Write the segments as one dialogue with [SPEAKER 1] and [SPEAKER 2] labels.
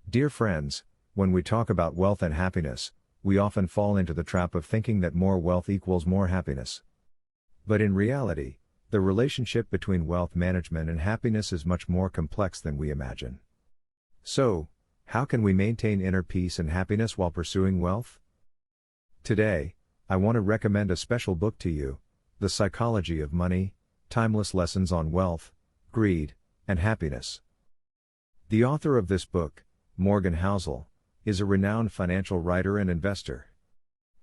[SPEAKER 1] Dear friends, when we talk about wealth and happiness, we often fall into the trap of thinking that more wealth equals more happiness. But in reality, the relationship between wealth management and happiness is much more complex than we imagine. So, how can we maintain inner peace and happiness while pursuing wealth? Today, I want to recommend a special book to you, The Psychology of Money, Timeless Lessons on Wealth, Greed, and Happiness. The author of this book, Morgan Housel, is a renowned financial writer and investor.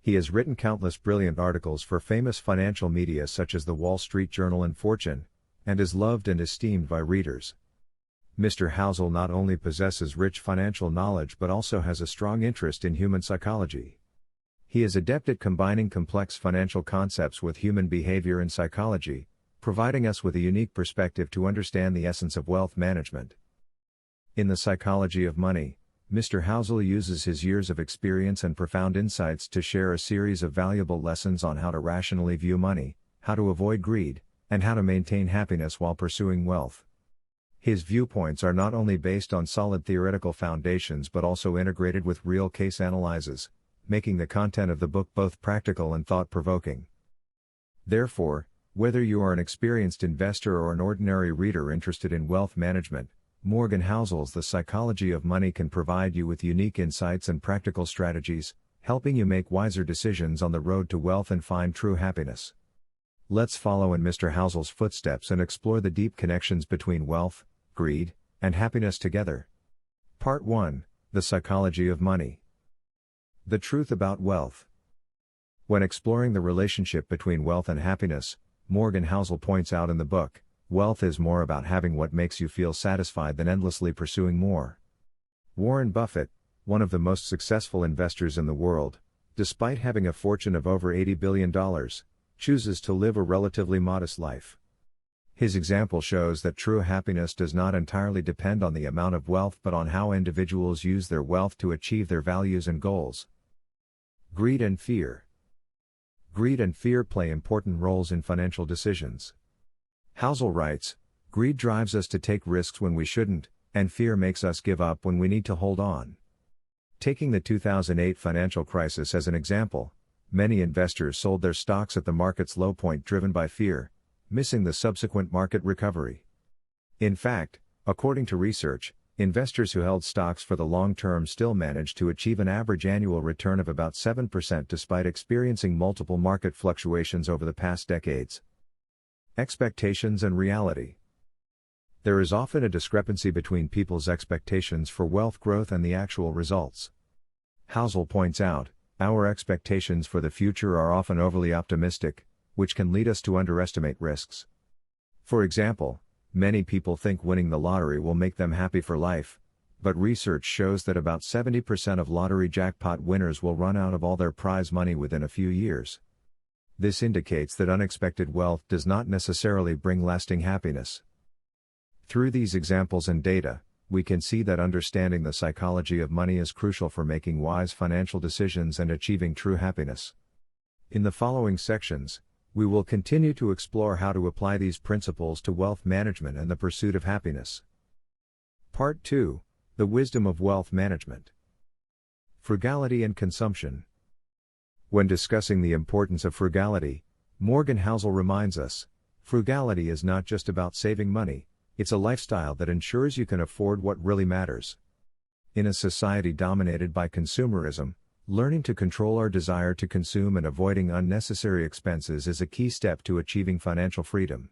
[SPEAKER 1] He has written countless brilliant articles for famous financial media such as the Wall Street Journal and Fortune, and is loved and esteemed by readers. Mr. Housel not only possesses rich financial knowledge but also has a strong interest in human psychology. He is adept at combining complex financial concepts with human behavior and psychology, providing us with a unique perspective to understand the essence of wealth management. In The Psychology of Money, Mr. Housel uses his years of experience and profound insights to share a series of valuable lessons on how to rationally view money, how to avoid greed, and how to maintain happiness while pursuing wealth. His viewpoints are not only based on solid theoretical foundations but also integrated with real case analyses, making the content of the book both practical and thought-provoking. Therefore, whether you are an experienced investor or an ordinary reader interested in wealth management, Morgan Housel's The Psychology of Money can provide you with unique insights and practical strategies, helping you make wiser decisions on the road to wealth and find true happiness. Let's follow in Mr. Housel's footsteps and explore the deep connections between wealth, greed, and happiness together. Part 1: The Psychology of Money. The truth about wealth. When exploring the relationship between wealth and happiness, Morgan Housel points out in the book, wealth is more about having what makes you feel satisfied than endlessly pursuing more. Warren Buffett, one of the most successful investors in the world, despite having a fortune of over $80 billion, chooses to live a relatively modest life. His example shows that true happiness does not entirely depend on the amount of wealth but on how individuals use their wealth to achieve their values and goals. Greed and fear. Greed and fear play important roles in financial decisions. Housel writes, "Greed drives us to take risks when we shouldn't, and fear makes us give up when we need to hold on." Taking the 2008 financial crisis as an example, many investors sold their stocks at the market's low point driven by fear, missing the subsequent market recovery. In fact, according to research, investors who held stocks for the long term still managed to achieve an average annual return of about 7% despite experiencing multiple market fluctuations over the past decades. Expectations and reality. There is often a discrepancy between people's expectations for wealth growth and the actual results. Housel points out, our expectations for the future are often overly optimistic, which can lead us to underestimate risks. For example, many people think winning the lottery will make them happy for life, but research shows that about 70% of lottery jackpot winners will run out of all their prize money within a few years. This indicates that unexpected wealth does not necessarily bring lasting happiness. Through these examples and data, we can see that understanding the psychology of money is crucial for making wise financial decisions and achieving true happiness. In the following sections, we will continue to explore how to apply these principles to wealth management and the pursuit of happiness. Part 2: The Wisdom of Wealth Management. Frugality and Consumption. When discussing the importance of frugality, Morgan Housel reminds us, frugality is not just about saving money, it's a lifestyle that ensures you can afford what really matters. In a society dominated by consumerism, learning to control our desire to consume and avoiding unnecessary expenses is a key step to achieving financial freedom.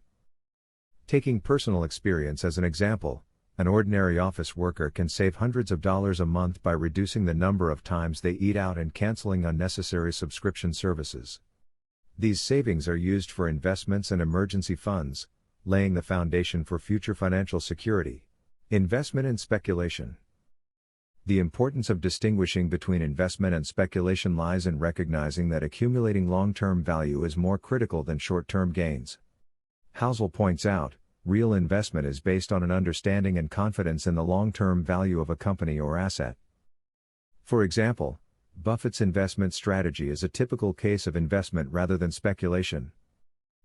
[SPEAKER 1] Taking personal experience as an example, an ordinary office worker can save hundreds of dollars a month by reducing the number of times they eat out and canceling unnecessary subscription services. These savings are used for investments and emergency funds, laying the foundation for future financial security. Investment and speculation. The importance of distinguishing between investment and speculation lies in recognizing that accumulating long-term value is more critical than short-term gains. Housel points out, real investment is based on an understanding and confidence in the long-term value of a company or asset. For example, Buffett's investment strategy is a typical case of investment rather than speculation.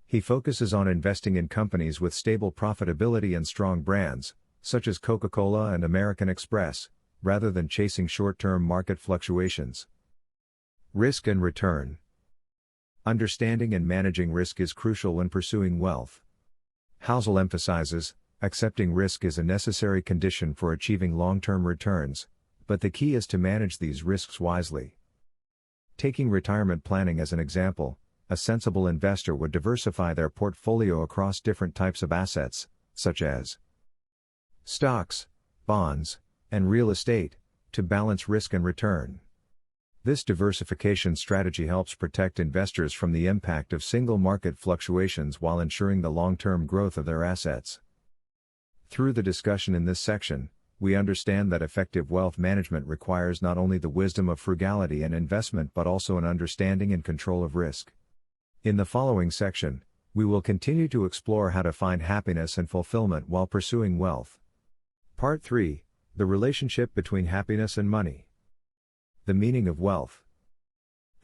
[SPEAKER 1] He focuses on investing in companies with stable profitability and strong brands, such as Coca-Cola and American Express, rather than chasing short-term market fluctuations. Risk and return. Understanding and managing risk is crucial when pursuing wealth. Housel emphasizes, accepting risk is a necessary condition for achieving long-term returns, but the key is to manage these risks wisely. Taking retirement planning as an example, a sensible investor would diversify their portfolio across different types of assets, such as stocks, bonds, and real estate, to balance risk and return. This diversification strategy helps protect investors from the impact of single market fluctuations while ensuring the long-term growth of their assets. Through the discussion in this section, we understand that effective wealth management requires not only the wisdom of frugality and investment but also an understanding and control of risk. In the following section, we will continue to explore how to find happiness and fulfillment while pursuing wealth. Part 3: The relationship between happiness and money. The meaning of wealth.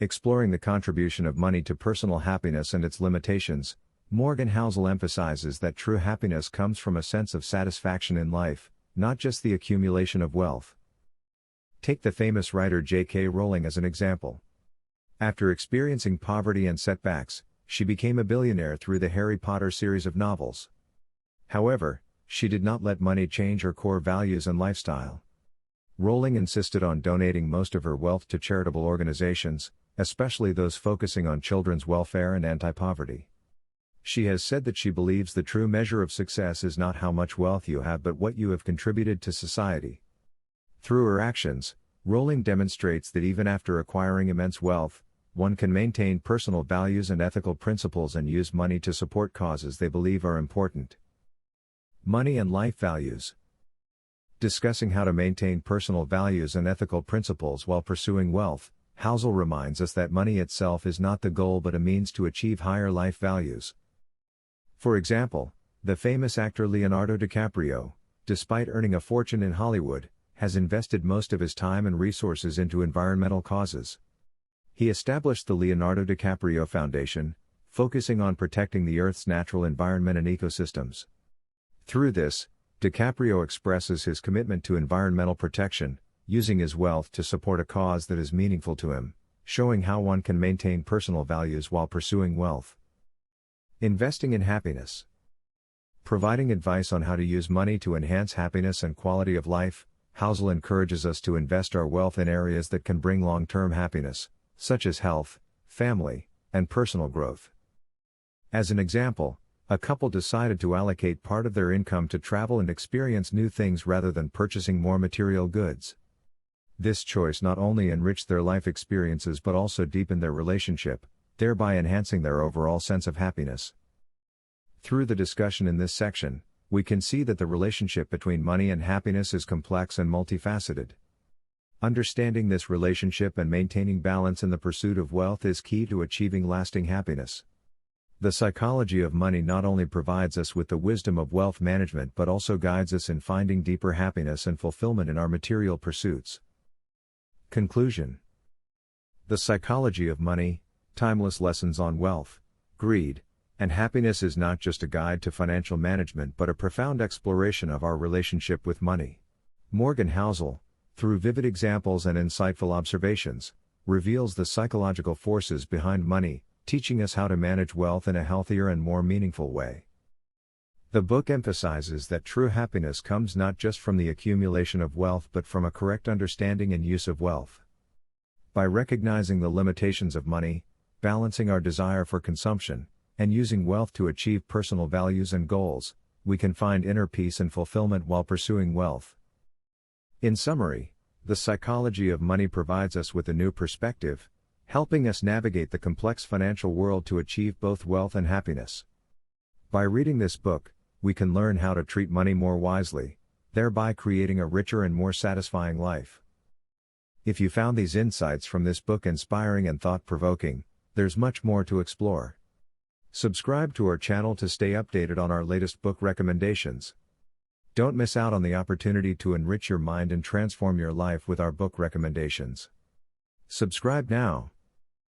[SPEAKER 1] Exploring the contribution of money to personal happiness and its limitations, Morgan Housel emphasizes that true happiness comes from a sense of satisfaction in life, not just the accumulation of wealth. Take the famous writer J.K. Rowling as an example. After experiencing poverty and setbacks, she became a billionaire through the Harry Potter series of novels. However, she did not let money change her core values and lifestyle. Rowling insisted on donating most of her wealth to charitable organizations, especially those focusing on children's welfare and anti-poverty. She has said that she believes the true measure of success is not how much wealth you have but what you have contributed to society. Through her actions, Rowling demonstrates that even after acquiring immense wealth, one can maintain personal values and ethical principles and use money to support causes they believe are important. Money and life values. Discussing how to maintain personal values and ethical principles while pursuing wealth, Housel reminds us that money itself is not the goal but a means to achieve higher life values. For example, the famous actor Leonardo DiCaprio, despite earning a fortune in Hollywood, has invested most of his time and resources into environmental causes. He established the Leonardo DiCaprio Foundation, focusing on protecting the Earth's natural environment and ecosystems. Through this, DiCaprio expresses his commitment to environmental protection, using his wealth to support a cause that is meaningful to him, showing how one can maintain personal values while pursuing wealth. Investing in happiness. Providing advice on how to use money to enhance happiness and quality of life, Housel encourages us to invest our wealth in areas that can bring long-term happiness, such as health, family, and personal growth. As an example, a couple decided to allocate part of their income to travel and experience new things rather than purchasing more material goods. This choice not only enriched their life experiences but also deepened their relationship, thereby enhancing their overall sense of happiness. Through the discussion in this section, we can see that the relationship between money and happiness is complex and multifaceted. Understanding this relationship and maintaining balance in the pursuit of wealth is key to achieving lasting happiness. The psychology of money not only provides us with the wisdom of wealth management but also guides us in finding deeper happiness and fulfillment in our material pursuits. Conclusion. The psychology of money, timeless lessons on wealth, greed, and happiness is not just a guide to financial management but a profound exploration of our relationship with money. Morgan Housel, through vivid examples and insightful observations, reveals the psychological forces behind money, teaching us how to manage wealth in a healthier and more meaningful way. The book emphasizes that true happiness comes not just from the accumulation of wealth but from a correct understanding and use of wealth. By recognizing the limitations of money, balancing our desire for consumption, and using wealth to achieve personal values and goals, we can find inner peace and fulfillment while pursuing wealth. In summary, the psychology of money provides us with a new perspective, helping us navigate the complex financial world to achieve both wealth and happiness. By reading this book, we can learn how to treat money more wisely, thereby creating a richer and more satisfying life. If you found these insights from this book inspiring and thought-provoking, there's much more to explore. Subscribe to our channel to stay updated on our latest book recommendations. Don't miss out on the opportunity to enrich your mind and transform your life with our book recommendations. Subscribe now.